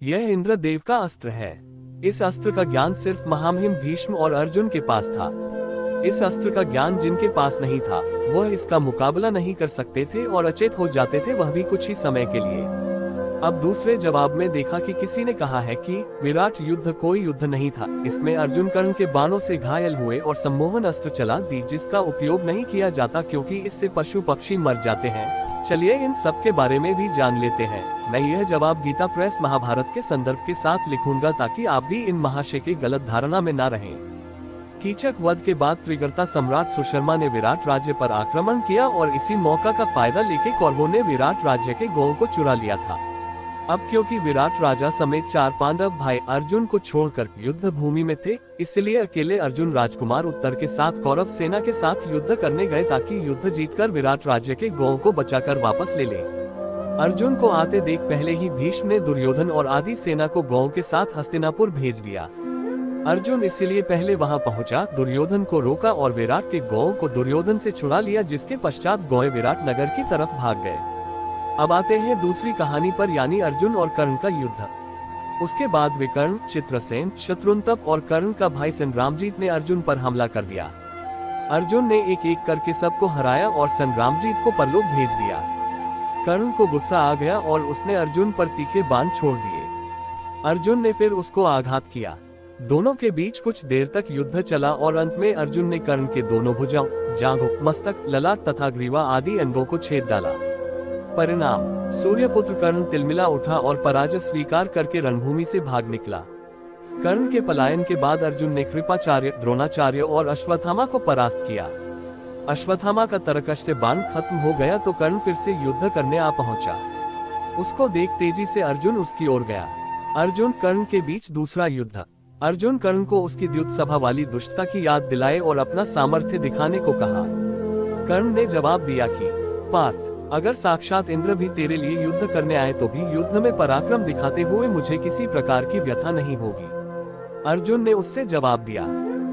यह इंद्रदेव का अस्त्र है। इस अस्त्र का ज्ञान सिर्फ महामहिम भीष्म और अर्जुन के पास था। इस अस्त्र का ज्ञान जिनके पास नहीं था वह इसका मुकाबला नहीं कर सकते थे और अचेत हो जाते थे, वह भी कुछ ही समय के लिए। अब दूसरे जवाब में देखा कि किसी ने कहा है कि विराट युद्ध कोई युद्ध नहीं था, इसमें अर्जुन कर्ण के बाणों से घायल हुए और सम्मोहन अस्त्र चला दी जिसका उपयोग नहीं किया जाता क्योंकि इससे पशु पक्षी मर जाते हैं। चलिए इन सब के बारे में भी जान लेते हैं। मैं यह जवाब गीता प्रेस महाभारत के संदर्भ के साथ लिखूंगा ताकि आप भी इन महाशय की गलत धारणा में न रहें। कीचक वध के बाद त्रिगर्ता सम्राट सुशर्मा ने विराट राज्य पर आक्रमण किया और इसी मौका का फायदा लेके कौरवों ने विराट राज्य के गौओं को चुरा लिया था। अब क्योंकि विराट राजा समेत 4 पांडव भाई अर्जुन को छोड़कर युद्ध भूमि में थे, इसलिए अकेले अर्जुन राजकुमार उत्तर के साथ कौरव सेना के साथ युद्ध करने गए ताकि युद्ध जीतकर विराट राज्य के गौओं को बचाकर वापस ले ले। अर्जुन को आते देख पहले ही भीष्म ने दुर्योधन और आदि सेना को गौओं के साथ हस्तिनापुर भेज दिया। अर्जुन इसलिए पहले वहां पहुंचा, दुर्योधन को रोका और विराट के गौओं को दुर्योधन से छुड़ा लिया, जिसके पश्चात गौएं विराट नगर की तरफ भाग गए। अब आते हैं दूसरी कहानी पर, यानी अर्जुन और कर्ण का युद्ध। उसके बाद विकर्ण, चित्रसेन, शत्रुंतप और कर्ण का भाई संग्रामजीत ने अर्जुन पर हमला कर दिया। अर्जुन ने एक एक करके सबको हराया और संग्रामजीत को परलोक भेज दिया। कर्ण को गुस्सा आ गया और उसने अर्जुन पर तीखे बाण छोड़ दिए। अर्जुन ने फिर उसको आघात किया। दोनों के बीच कुछ देर तक युद्ध चला और अंत में अर्जुन ने कर्ण के दोनों भुजाओं, जांघों, मस्तक, ललाट तथा ग्रीवा आदि अंगों को छेद डाला। परिणाम, सूर्यपुत्र कर्ण तिलमिला उठा और पराजय स्वीकार करके रणभूमि से भाग निकला। कर्ण के पलायन के बाद अर्जुन ने कृपाचार्य, द्रोणाचार्य और अश्वत्थामा को परास्त किया। अश्वत्थामा का तरकश से बाण खत्म हो गया तो कर्ण फिर से युद्ध करने आ पहुंचा। उसको देख तेजी से अर्जुन उसकी ओर गया। अर्जुन कर्ण के बीच दूसरा युद्ध। अर्जुन कर्ण को उसकी द्युत सभा वाली दुष्टता की याद दिलाए और अपना सामर्थ्य दिखाने को कहा। कर्ण ने जवाब दिया कि पार्थ, अगर साक्षात इंद्र भी तेरे लिए युद्ध करने आए तो भी युद्ध में पराक्रम दिखाते हुए मुझे किसी प्रकार की व्यथा नहीं होगी। अर्जुन ने उससे जवाब दिया,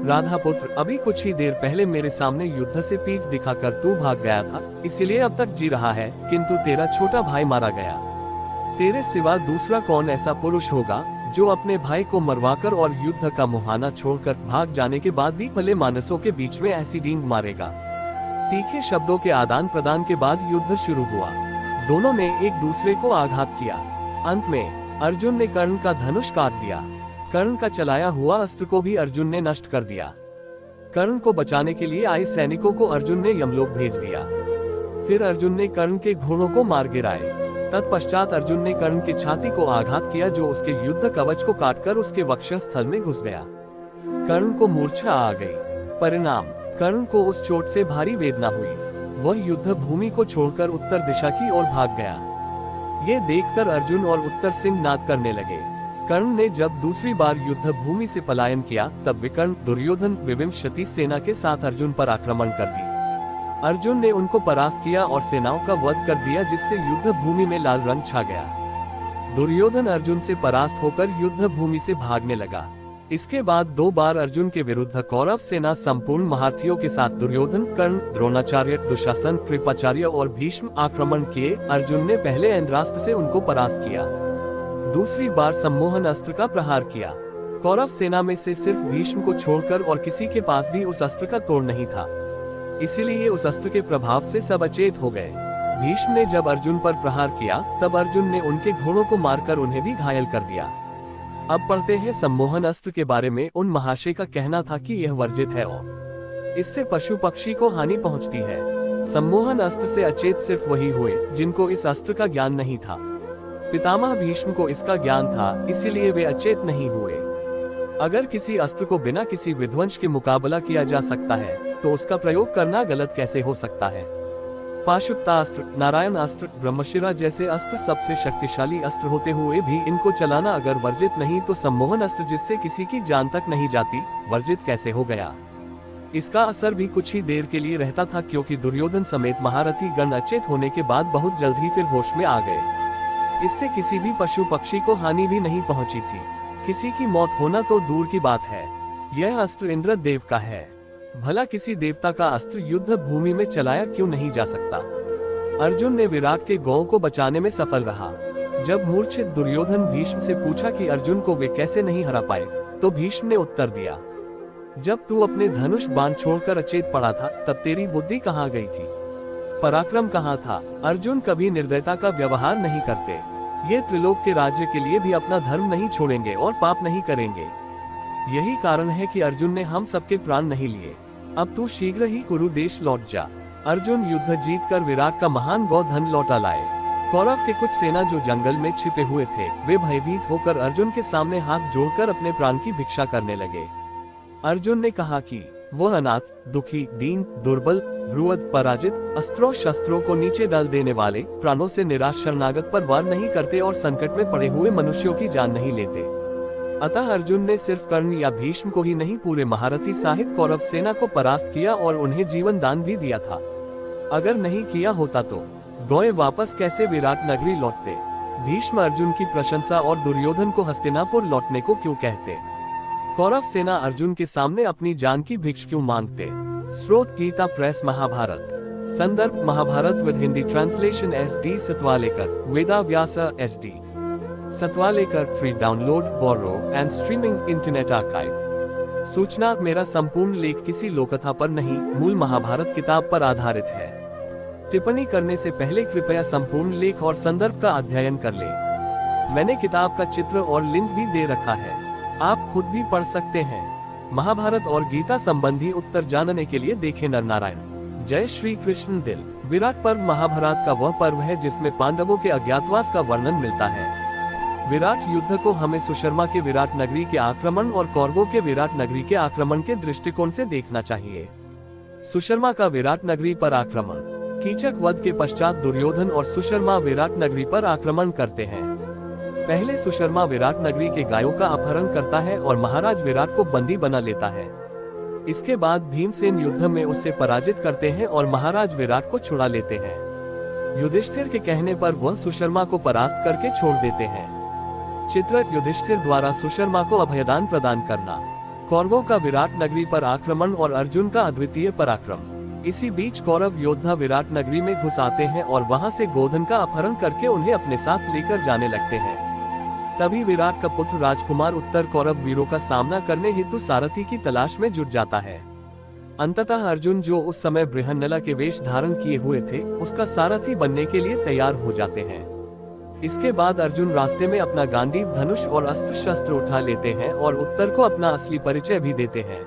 राधा पुत्र, अभी कुछ ही देर पहले मेरे सामने युद्ध से पीठ दिखाकर तू भाग गया था, इसलिए अब तक जी रहा है, किंतु तेरा छोटा भाई मारा गया। तेरे सिवा दूसरा कौन ऐसा पुरुष होगा जो अपने भाई को मरवाकर और युद्ध का मुहाना छोड़कर भाग जाने के बाद भी भले मानसों के बीच में ऐसी डींग मारेगा। तीखे शब्दों के आदान प्रदान के बाद युद्ध शुरू हुआ। दोनों ने एक दूसरे को आघात किया। अंत में अर्जुन ने कर्ण का धनुष काट दिया। कर्ण का चलाया हुआ अस्त्र को भी अर्जुन ने नष्ट कर दिया। कर्ण को बचाने के लिए आए सैनिकों को अर्जुन ने यमलोक भेज दिया। फिर अर्जुन ने कर्ण के घोड़ों को मार गिराए। तत्पश्चात अर्जुन ने कर्ण की छाती को आघात किया जो उसके युद्ध कवच को काटकर उसके वक्षस्थल में घुस गया। कर्ण को मूर्छा आ गई। परिणाम, कर्ण को उस चोट से भारी वेदना हुई। वह युद्ध भूमि को छोड़कर उत्तर दिशा की ओर भाग गया। ये देखकर अर्जुन और उत्तर सिंह नाद करने लगे। कर्ण ने जब दूसरी बार युद्ध भूमि से पलायन किया तब विकर्ण, दुर्योधन, विविंशति सेना के साथ अर्जुन पर आक्रमण कर दी। अर्जुन ने उनको परास्त किया और सेनाओं का वध कर दिया, जिससे युद्ध भूमि में लाल रंग छा गया। दुर्योधन अर्जुन से परास्त होकर युद्ध भूमि से भागने लगा। इसके बाद 2 बार अर्जुन के विरुद्ध कौरव सेना संपूर्ण महारथियों के साथ दुर्योधन, कर्ण, द्रोणाचार्य, दुशासन, कृपाचार्य और भीष्म आक्रमण किए। अर्जुन ने पहले इंद्रास्त्र से उनको परास्त किया। दूसरी बार सम्मोहन अस्त्र का प्रहार किया। कौरव सेना में से सिर्फ भीष्म को छोड़कर और किसी के पास भी उस अस्त्र का तोड़ नहीं था, इसीलिए उस अस्त्र के प्रभाव से सब अचेत हो गए। भीष्म ने जब अर्जुन पर प्रहार किया तब अर्जुन ने उनके घोड़ों को मारकर उन्हें भी घायल कर दिया। अब पढ़ते हैं सम्मोहन अस्त्र के बारे में। उन महाशय का कहना था कि यह वर्जित है और इससे पशु पक्षी को हानि पहुंचती है। सम्मोहन अस्त्र से अचेत सिर्फ वही हुए जिनको इस अस्त्र का ज्ञान नहीं था। पितामह भीष्म को इसका ज्ञान था, इसीलिए वे अचेत नहीं हुए। अगर किसी अस्त्र को बिना किसी विध्वंस के मुकाबला किया जा सकता है तो उसका प्रयोग करना गलत कैसे हो सकता है। पाशुपतास्त्र, नारायण अस्त्र, ब्रह्मशिरा जैसे अस्त्र सबसे शक्तिशाली अस्त्र होते हुए भी इनको चलाना अगर वर्जित नहीं तो सम्मोहन अस्त्र जिससे किसी की जान तक नहीं जाती, वर्जित कैसे हो गया। इसका असर भी कुछ ही देर के लिए रहता था, क्योंकि दुर्योधन समेत महारथी गण अचेत होने के बाद बहुत जल्द ही फिर होश में आ गए। इससे किसी भी पशु पक्षी को हानि भी नहीं पहुंची थी। किसी की मौत होना तो दूर की बात है। यह अस्त्र इंद्र देव का है। भला किसी देवता का अस्त्र युद्ध भूमि में चलाया क्यों नहीं जा सकता। अर्जुन ने विराट के गौओं को बचाने में सफल रहा। जब मूर्छित दुर्योधन भीष्म से पूछा कि अर्जुन को वे कैसे नहीं हरा पाए, तो भीष्म ने उत्तर दिया, जब तू अपने धनुष बाण छोड़कर अचेत पड़ा था, तब तेरी बुद्धि कहाँ गई थी, पराक्रम कहाँ था। अर्जुन कभी निर्दयता का व्यवहार नहीं करते। ये त्रिलोक के राज्य के लिए भी अपना धर्म नहीं छोड़ेंगे और पाप नहीं करेंगे। यही कारण है कि अर्जुन ने हम सबके प्राण नहीं लिए। अब तू शीघ्र ही कुरु देश लौट जा। अर्जुन युद्ध जीतकर विराट का महान गौधन लौटा लाए। कौरव के कुछ सेना जो जंगल में छिपे हुए थे, वे भयभीत होकर अर्जुन के सामने हाथ जोड़कर अपने प्राण की भिक्षा करने लगे। अर्जुन ने कहा कि वह अनाथ, दुखी, दीन, दुर्बल, ध्रुवद, पराजित, अस्त्रों शस्त्रों को नीचे डाल देने वाले, प्राणों से निराश शरणागत पर वार नहीं करते और संकट में पड़े हुए मनुष्यों की जान नहीं लेते। अतः अर्जुन ने सिर्फ कर्ण या भीष्म को ही नहीं, पूरे महारथी साहित कौरव सेना को परास्त किया और उन्हें जीवन दान भी दिया था। अगर नहीं किया होता तो गौए वापस कैसे विराट नगरी लौटते। भीष्म अर्जुन की प्रशंसा और दुर्योधन को हस्तिनापुर लौटने को क्यों कहते। कौरव सेना अर्जुन के सामने अपनी जान की भिक्ष क्यों मांगते। स्रोत गीता प्रेस महाभारत। संदर्भ Mahabharata with Hindi translation SD Satwalekar, Veda Vyasa SD Satwalekar, free download, borrow and streaming internet archive. सूचना, मेरा संपूर्ण लेख किसी लोककथा पर नहीं, मूल महाभारत किताब पर आधारित है। टिप्पणी करने से पहले कृपया संपूर्ण लेख और संदर्भ का अध्ययन कर ले। मैंने किताब का चित्र और लिंक भी दे रखा है, आप खुद भी पढ़ सकते हैं। महाभारत और गीता संबंधी उत्तर जानने के लिए देखें नरनारायण। जय श्री कृष्ण। दिल विराट पर्व महाभारत का वह पर्व है जिसमें पांडवों के अज्ञातवास का वर्णन मिलता है। विराट युद्ध को हमें सुशर्मा के विराट नगरी के आक्रमण और कौरवों के विराट नगरी के आक्रमण के दृष्टिकोण से देखना चाहिए। सुशर्मा का विराट नगरी पर आक्रमण। कीचक वध के पश्चात दुर्योधन और सुशर्मा विराट नगरी पर आक्रमण करते हैं। पहले सुशर्मा विराट नगरी के गायों का अपहरण करता है और महाराज विराट को बंदी बना लेता है। इसके बाद भीमसेन युद्ध में उससे पराजित करते हैं और महाराज विराट को छुड़ा लेते हैं। युधिष्ठिर के कहने पर वह सुशर्मा को परास्त करके छोड़ देते हैं। चित्र, युधिष्ठिर द्वारा सुशर्मा को अभयदान प्रदान करना। कौरवों का विराट नगरी पर आक्रमण और अर्जुन का अद्वितीय पराक्रम। इसी बीच कौरव योद्धा विराट नगरी में घुस आते हैं और वहां से गोधन का अपहरण करके उन्हें अपने साथ लेकर जाने लगते हैं। तभी विराट का पुत्र राजकुमार उत्तर कौरव वीरों का सामना करने हेतु सारथी की तलाश में जुट जाता है। अंततः अर्जुन, जो उस समय बृहन्नला के वेश धारण किए हुए थे, उसका सारथी बनने के लिए तैयार हो जाते हैं। इसके बाद अर्जुन रास्ते में अपना गांडीव, धनुष और अस्त्र शस्त्र उठा लेते हैं और उत्तर को अपना असली परिचय भी देते हैं।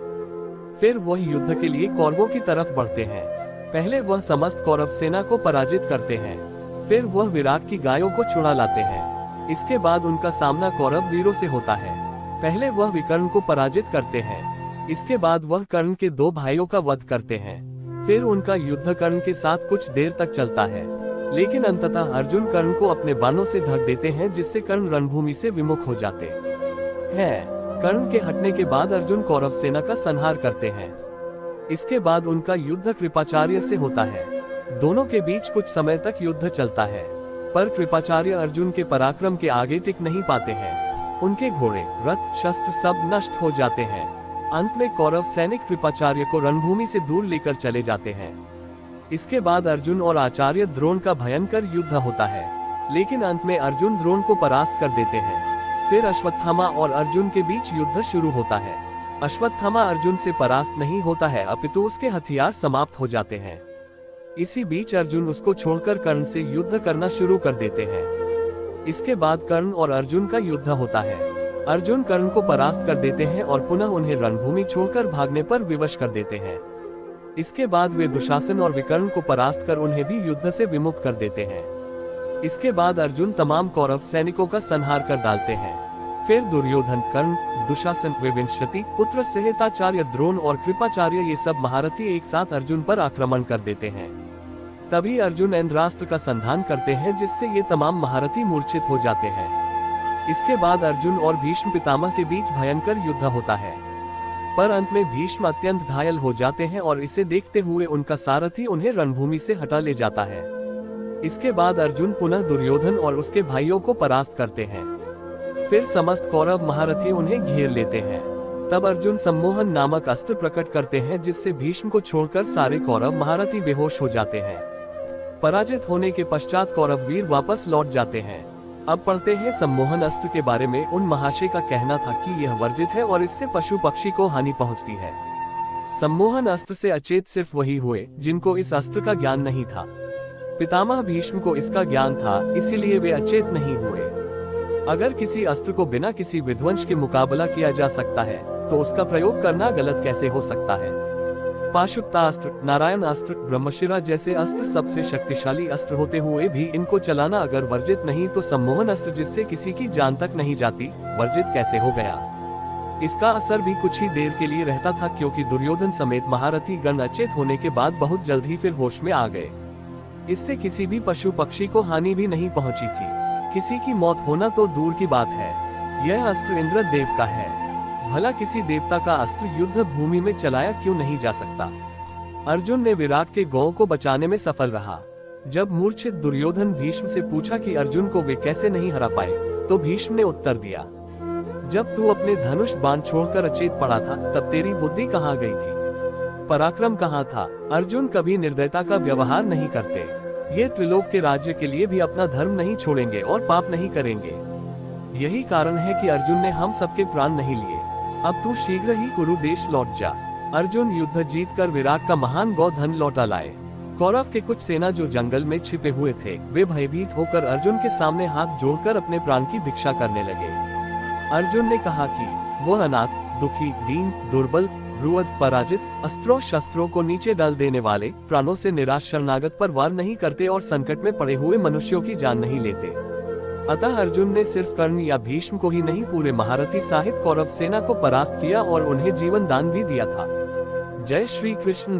फिर वह युद्ध के लिए कौरवों की तरफ बढ़ते हैं। पहले वह समस्त कौरव सेना को पराजित करते हैं, फिर वह विराट की गायों को छुड़ा लाते हैं। इसके बाद उनका सामना कौरव वीरों से होता है। पहले वह विकर्ण को पराजित करते हैं, इसके बाद वह कर्ण के 2 भाइयों का वध करते हैं। फिर उनका युद्ध कर्ण के साथ कुछ देर तक चलता है, लेकिन अंततः अर्जुन कर्ण को अपने बाणों से ढक देते हैं, जिससे कर्ण रणभूमि से विमुख हो जाते हैं। कर्ण के हटने के बाद अर्जुन कौरव सेना का संहार करते हैं। इसके बाद उनका युद्ध कृपाचार्य से होता है। दोनों के बीच कुछ समय तक युद्ध चलता है, पर कृपाचार्य अर्जुन के पराक्रम के आगे टिक नहीं पाते हैं। उनके घोड़े, रथ, शस्त्र सब नष्ट हो जाते हैं। अंत में कौरव सैनिक कृपाचार्य को रणभूमि से दूर लेकर चले जाते हैं। इसके बाद अर्जुन और आचार्य द्रोण का भयंकर युद्ध होता है, लेकिन अंत में अर्जुन द्रोण को परास्त कर देते हैं। फिर अश्वत्थामा और अर्जुन के बीच युद्ध शुरू होता है। अश्वत्थामा अर्जुन से परास्त नहीं होता है, अपितु उसके हथियार समाप्त हो जाते हैं। इसी बीच अर्जुन उसको छोड़कर कर्ण से युद्ध करना शुरू कर देते हैं। इसके बाद कर्ण और अर्जुन का युद्ध होता है। अर्जुन कर्ण को परास्त कर देते हैं और पुनः उन्हें रणभूमि छोड़कर भागने पर विवश कर देते हैं। इसके बाद वे दुशासन और विकर्ण को परास्त कर उन्हें भी युद्ध से विमुक्त कर देते हैं। इसके बाद अर्जुन तमाम कौरव सैनिकों का संहार कर डालते हैं। फिर दुर्योधन, कर्ण, दुशासन, विंशति पुत्र सहिताचार्य, द्रोण और कृपाचार्य, ये सब महारथी एक साथ अर्जुन पर आक्रमण कर देते हैं। तभी अर्जुन इंद्रास्त्र का संधान करते हैं, जिससे ये तमाम महारथी मूर्छित हो जाते हैं। इसके बाद अर्जुन और भीष्म पितामह के बीच भयंकर युद्ध होता है, पर अंत में भीष्म अत्यंत घायल हो जाते हैं और इसे देखते हुए उनका सारथी उन्हें रणभूमि से हटा ले जाता है। इसके बाद अर्जुन पुनः दुर्योधन और उसके भाइयों को परास्त करते हैं। फिर समस्त कौरव महारथी उन्हें घेर लेते हैं। तब अर्जुन सम्मोहन नामक अस्त्र प्रकट करते हैं, जिससे भीष्म को छोड़कर सारे कौरव महारथी बेहोश हो जाते हैं। पराजित होने के पश्चात कौरव वीर वापस लौट जाते हैं। अब पढ़ते हैं सम्मोहन अस्त्र के बारे में। उन महाशय का कहना था कि यह वर्जित है और इससे पशु पक्षी को हानि पहुंचती है। सम्मोहन अस्त्र से अचेत सिर्फ वही हुए जिनको इस अस्त्र का ज्ञान नहीं था। पितामह भीष्म को इसका ज्ञान था, इसीलिए वे अचेत नहीं हुए। अगर किसी अस्त्र को बिना किसी विध्वंस के मुकाबला किया जा सकता है तो उसका प्रयोग करना गलत कैसे हो सकता है। पाशुपतास्त्र, नारायण अस्त्र, ब्रह्मशिरा जैसे अस्त्र सबसे शक्तिशाली अस्त्र होते हुए भी इनको चलाना अगर वर्जित नहीं तो सम्मोहन अस्त्र जिससे किसी की जान तक नहीं जाती, वर्जित कैसे हो गया। इसका असर भी कुछ ही देर के लिए रहता था, क्योंकि दुर्योधन समेत महारथी गण अचेत होने के बाद बहुत जल्द ही फिर होश में आ गए। इससे किसी भी पशु पक्षी को हानि भी नहीं पहुंची थी। किसी की मौत होना तो दूर की बात है। यह अस्त्र इंद्र देव का है। भला किसी देवता का अस्त्र युद्ध भूमि में चलाया क्यों नहीं जा सकता। अर्जुन ने विराट के गौ को बचाने में सफल रहा। जब मूर्छित दुर्योधन भीष्म से पूछा कि अर्जुन को वे कैसे नहीं हरा पाए, तो भीष्म ने उत्तर दिया, जब तू अपने धनुष बाण छोड़कर अचेत पड़ा था तब तेरी बुद्धि कहाँ गई थी, पराक्रम कहाँ था। अर्जुन कभी निर्दयता का व्यवहार नहीं करते। ये त्रिलोक के राज्य के लिए भी अपना धर्म नहीं छोड़ेंगे और पाप नहीं करेंगे। यही कारण है कि अर्जुन ने हम सबके प्राण नहीं लिए। अब तू शीघ्र ही कुरु देश लौट जा। अर्जुन युद्ध जीतकर विराट का महान गौ धन लौटा लाए। कौरव के कुछ सेना जो जंगल में छिपे हुए थे, वे भयभीत होकर अर्जुन के सामने हाथ जोड़कर अपने प्राण की भिक्षा करने लगे। अर्जुन ने कहा कि वो अनाथ, दुखी, दीन, दुर्बल, ध्रुवद, पराजित, अस्त्रों शस्त्रों को नीचे डाल देने वाले, प्राणों से निराश शरणागत पर वार नहीं करते और संकट में पड़े हुए मनुष्यों की जान नहीं लेते। अतः अर्जुन ने सिर्फ कर्ण या भीष्म को ही नहीं, पूरे महारथी साहित कौरव सेना को परास्त किया और उन्हें जीवन दान भी दिया था। जय श्री कृष्ण।